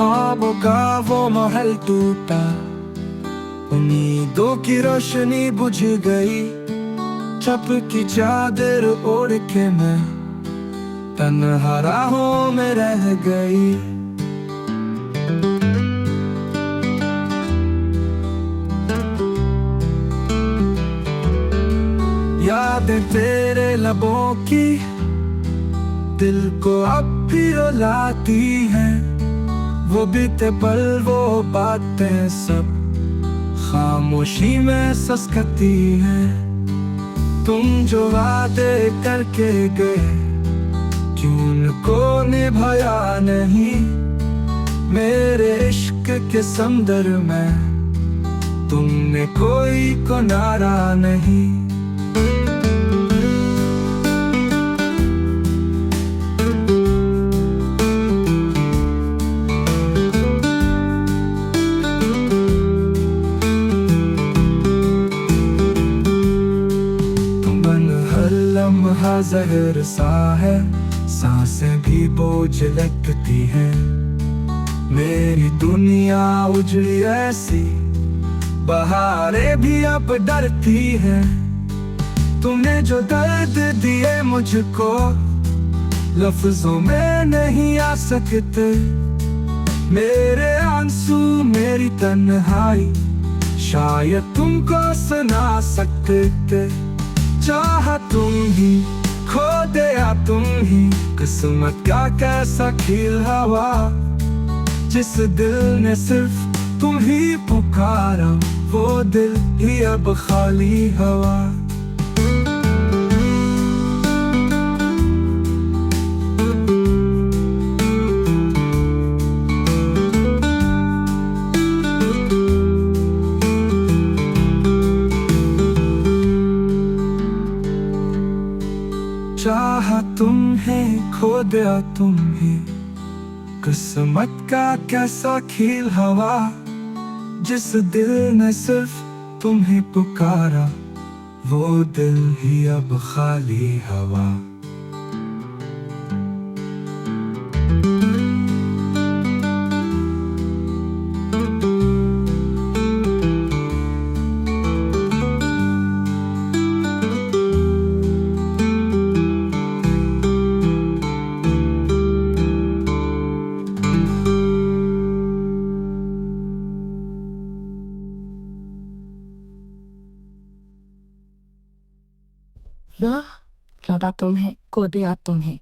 ख्वाबों का वो महल टूटा, उम्मीदों की रोशनी बुझ गई। छप की चादर ओढ़ के मैं तन्हा राहों में रह गई। यादें तेरे लबों की दिल को अब भी रुलाती हैं। वो बीते पल, वो बातें सब खामोशी में सस्कती हैं। तुम जो वादे करके गए, क्यों उनको निभाया नहीं। मेरे इश्क के समंदर में तुमने कोई किनारा नहीं। लम्हा जहर सा है, सांसें भी बोझ लगती हैं। मेरी दुनिया उजड़ी ऐसी, बहारें भी अब डरती हैं। तुमने जो दर्द दिए मुझको, लफ्जों में नहीं आ सकते। मेरे आंसू, मेरी तन्हाई, शायद तुमको सुना सकते थे। चाहा तुम ही, खो दिया तुम ही, किस्मत का कैसा खेल हवा। जिस दिल ने सिर्फ तुम ही पुकारा, वो दिल ही अब खाली हवा। चाहा तुम्हें, खो दिया तुम्हें, किस्मत का कैसा खेल हवा। जिस दिल ने सिर्फ तुम्हें पुकारा, वो दिल ही अब खाली हवा। लौटा तुम्हें, खो दिया तुम्हें,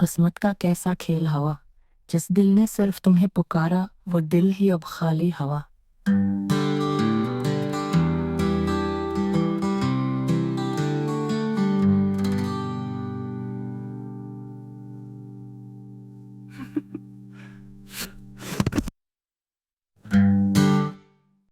किस्मत का कैसा खेल हवा। जिस दिल ने सिर्फ तुम्हें पुकारा, वो दिल ही अब खाली हवा।